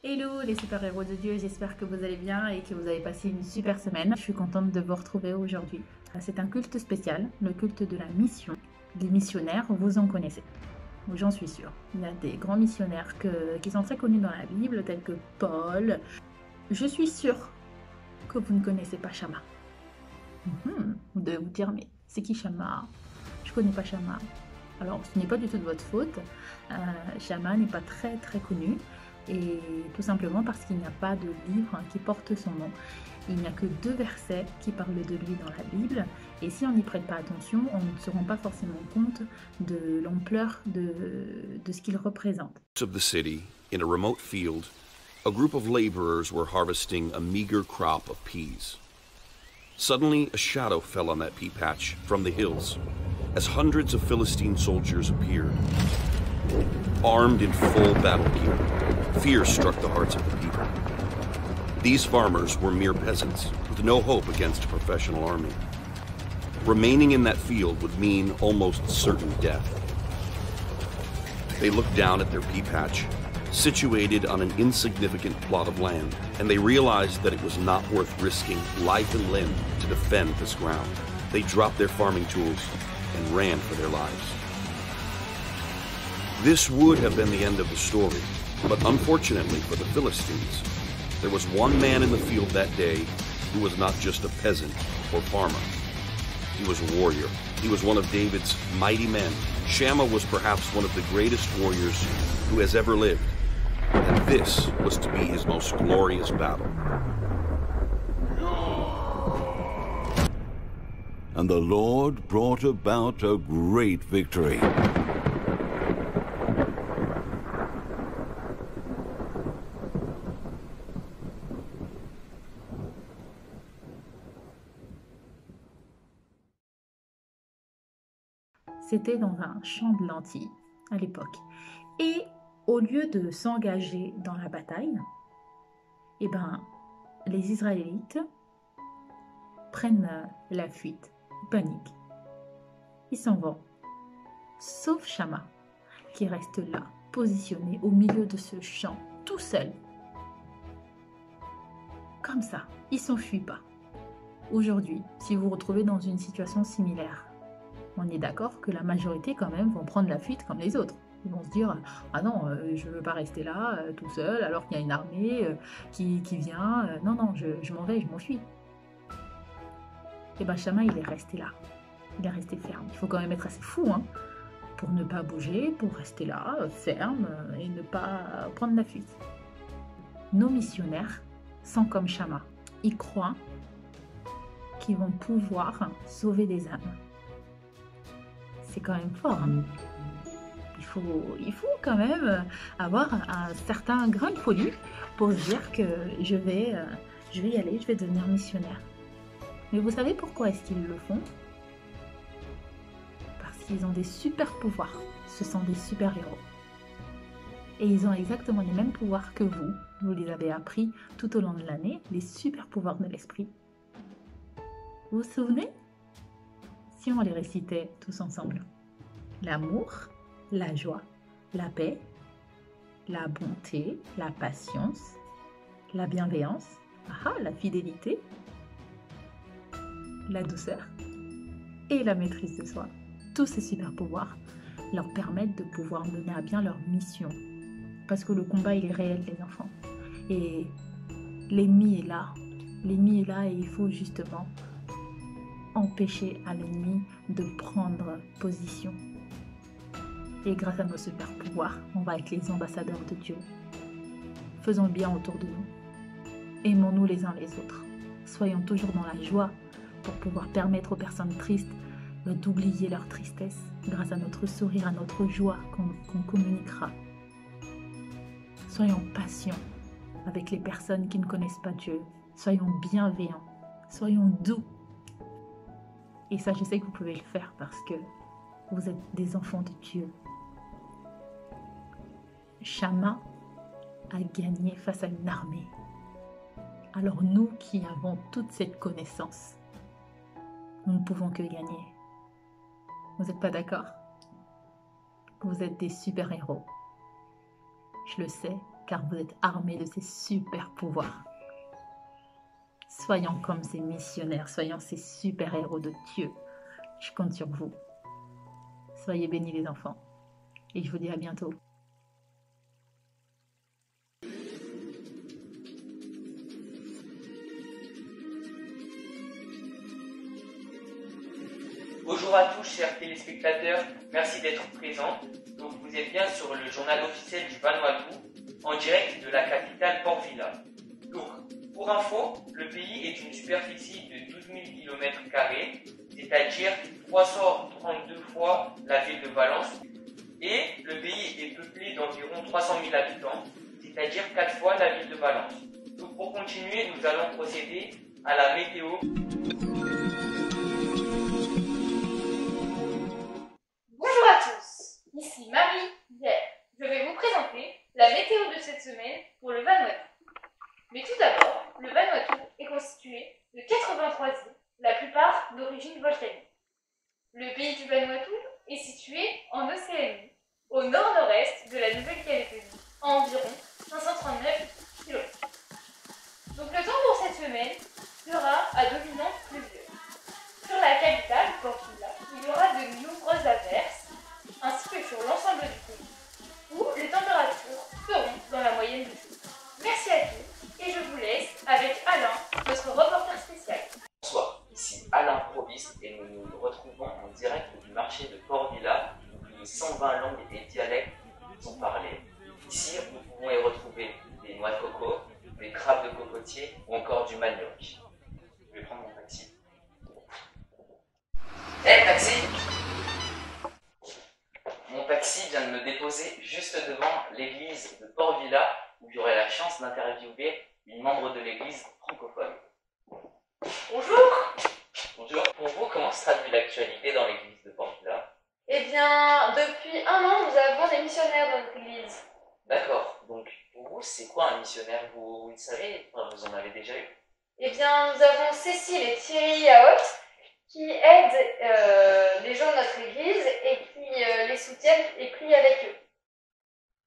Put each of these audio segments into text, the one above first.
Hello les super-héros de Dieu, j'espère que vous allez bien et que vous avez passé une super semaine. Je suis contente de vous retrouver aujourd'hui. C'est un culte spécial, le culte de la mission. Les missionnaires, vous en connaissez, j'en suis sûre. Il y a des grands missionnaires qui sont très connus dans la Bible, tels que Paul. Je suis sûre que vous ne connaissez pas Shammah. Vous devez vous dire, mais c'est qui Shammah? Je connais pas Shammah. Alors, ce n'est pas du tout de votre faute. Shammah n'est pas très connu. Et tout simplement parce qu'il n'y a pas de livre qui porte son nom. Il n'y a que 2 versets qui parlent de lui dans la Bible. Et si on n'y prête pas attention, on ne se rend pas forcément compte de l'ampleur de ce qu'il représente. Of the city, in a remote field, a group of laborers were harvesting a meager crop of peas. Suddenly, a shadow fell on that pea patch from the hills, as hundreds of Philistine soldiers appeared. Armed in full battle gear, fear struck the hearts of the people. These farmers were mere peasants, with no hope against a professional army. Remaining in that field would mean almost certain death. They looked down at their pea patch, situated on an insignificant plot of land, and they realized that it was not worth risking life and limb to defend this ground. They dropped their farming tools and ran for their lives. This would have been the end of the story, but unfortunately for the Philistines, there was one man in the field that day who was not just a peasant or farmer. He was a warrior. He was one of David's mighty men. Shammah was perhaps one of the greatest warriors who has ever lived, and this was to be his most glorious battle. And the Lord brought about a great victory. C'était dans un champ de lentilles à l'époque. Et au lieu de s'engager dans la bataille, les Israélites prennent la fuite, ils paniquent. Ils s'en vont, sauf Shammah, qui reste là, positionné au milieu de ce champ, tout seul. Comme ça, il ne s'enfuit pas. Aujourd'hui, si vous vous retrouvez dans une situation similaire, on est d'accord que la majorité quand même vont prendre la fuite comme les autres. Ils vont se dire « Ah non, je ne veux pas rester là tout seul alors qu'il y a une armée qui vient. Non, je m'en vais, je m'enfuis. » Et bien Shammah, il est resté là. Il est resté ferme. Il faut quand même être assez fou pour ne pas bouger, pour rester là, ferme et ne pas prendre la fuite. Nos missionnaires sont comme Shammah. Ils croient qu'ils vont pouvoir sauver des âmes. C'est quand même fort. Il faut quand même avoir un certain grain de folie pour se dire que je vais y aller, je vais devenir missionnaire. Mais vous savez pourquoi est-ce qu'ils le font? Parce qu'ils ont des super pouvoirs. Ce sont des super-héros. Et ils ont exactement les mêmes pouvoirs que vous. Vous les avez appris tout au long de l'année, les super pouvoirs de l'esprit. Vous vous souvenez? Si on les récitait tous ensemble. L'amour, la joie, la paix, la bonté, la patience, la bienveillance, la fidélité, la douceur et la maîtrise de soi. Tous ces super pouvoirs leur permettent de pouvoir mener à bien leur mission. Parce que le combat, il est réel, les enfants. Et l'ennemi est là. L'ennemi est là et il faut justement empêcher à l'ennemi de prendre position. Et grâce à nos super pouvoirs, on va être les ambassadeurs de Dieu. Faisons le bien autour de nous. Aimons-nous les uns les autres. Soyons toujours dans la joie pour pouvoir permettre aux personnes tristes d'oublier leur tristesse grâce à notre sourire, à notre joie qu'on communiquera. Soyons patients avec les personnes qui ne connaissent pas Dieu. Soyons bienveillants. Soyons doux. Et ça, je sais que vous pouvez le faire parce que Vous êtes des enfants de Dieu. Shammah a gagné face à une armée. Alors nous qui avons toute cette connaissance, nous ne pouvons que gagner. Vous n'êtes pas d'accord? Vous êtes des super-héros. Je le sais, car vous êtes armés de ces super pouvoirs. Soyons comme ces missionnaires, soyons ces super-héros de Dieu. Je compte sur vous. Soyez bénis les enfants. Et je vous dis à bientôt. Bonjour à tous chers téléspectateurs, merci d'être présents. Donc vous êtes bien sur le journal officiel du Vanuatu, en direct de la capitale Port Vila. Donc pour info, le pays est une superficie de 12 000 km², c'est-à-dire 332 fois la ville de Valence, et le pays est peuplé d'environ 300 000 habitants, c'est-à-dire 4 fois la ville de Valence. Donc pour continuer, nous allons procéder à la météo. Bonjour à tous, ici Marie Pierre. Je vais vous présenter la météo de cette semaine pour le Vanuatu. Mais tout d'abord, le Vanuatu est constitué de 83 îles, la plupart d'origine volcanique. Le pays du Vanuatu est situé en Océanie, au nord-nord-est de la Nouvelle-Calédonie, à environ 539 km. Donc le temps pour cette semaine sera à dominante pluvieuse. Sur la capitale, Port Vila, il y aura de nombreuses averses, ainsi que sur l'ensemble du pays, où les températures seront dans la moyenne du jour. Merci à tous, et je vous laisse avec Alain, notre reporter spécial. Bonsoir, ici Alain Provis et nous nous retrouvons en direct du marché de Port Vila où plus de 120 langues et dialectes sont parlés. Ici, nous pouvons y retrouver des noix de coco, des crabes de cocotier ou encore du manioc. Je vais prendre mon taxi. Hey taxi! Mon taxi vient de me déposer juste devant l'église de Port Vila où j'aurai la chance d'interviewer une membre de l'église francophone. Bonjour. Bonjour. Pour vous, comment se traduit l'actualité dans l'église de Port Vila? Eh bien, depuis 1 an, nous avons des missionnaires dans notre église. D'accord. Donc, pour vous, c'est quoi un missionnaire? Vous le savez? Enfin, vous en avez déjà eu? Eh bien, nous avons Cécile et Thierry Aot qui aident les gens de notre église et qui les soutiennent et prient avec eux.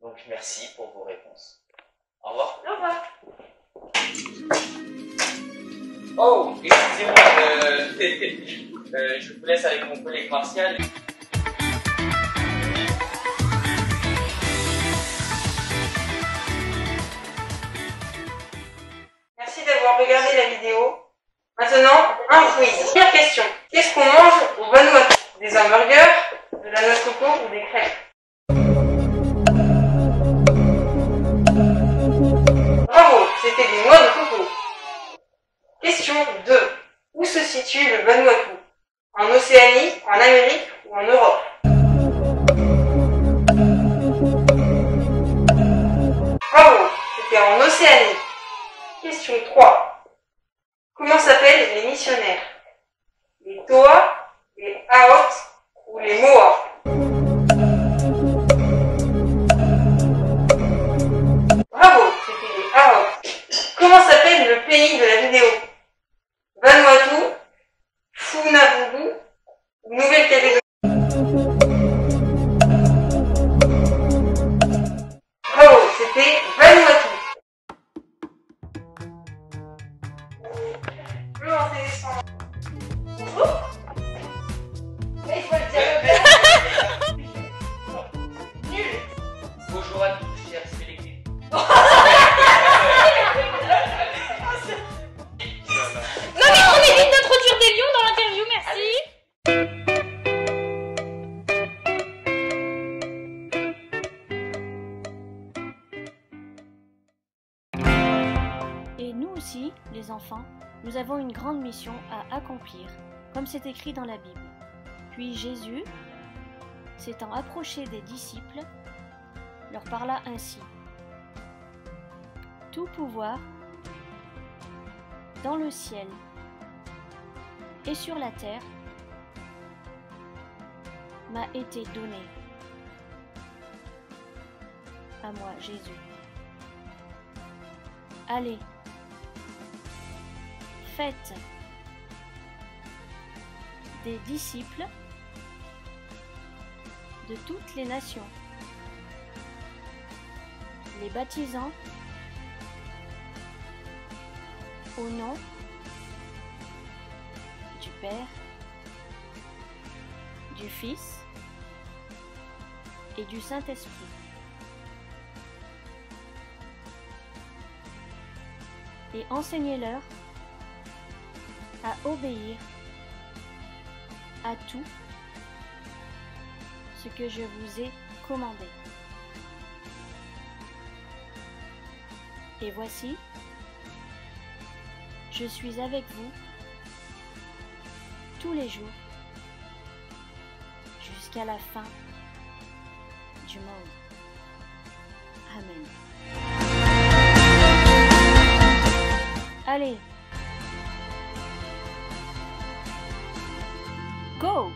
Donc, merci pour vos réponses. Au revoir. Au revoir. Oh, excusez-moi, je vous laisse avec mon collègue Martial. Merci d'avoir regardé la vidéo. Maintenant, un quiz. Première question. Qu'est-ce qu'on mange au Vanuatu? Des hamburgers, de la noix de coco ou des crêpes? Bravo, c'était des noix de coco. Question 2. Où se situe le Vanuatu? En Océanie, en Amérique ou en Europe? Bravo, c'était en Océanie. Question 3. Comment s'appellent les missionnaires? Les Toa, les Aot ou les Moa? Bravo, c'était les Aot. Comment s'appelle le pays de la vidéo? Vanuatu, Funafudu ou Nouvelle-Calédonie? Bravo, c'était Vanuatu. Je vais lancer les sons. Bonjour. Mais il faut le dire bien. Nul. Bonjour à tous, chers téléspectateurs. Non mais on évite d'introduire des lions dans l'interview, merci. Et nous aussi, les enfants, nous avons une grande mission à accomplir, comme c'est écrit dans la Bible. Puis Jésus, s'étant approché des disciples, leur parla ainsi. Tout pouvoir dans le ciel et sur la terre m'a été donné. À moi, Jésus. Allez, faites des disciples de toutes les nations, les baptisant au nom du Père, du Fils et du Saint-Esprit. Et enseignez-leur à obéir à tout ce que je vous ai commandé. Et voici, je suis avec vous tous les jours jusqu'à la fin du monde. Amen. Allez, go!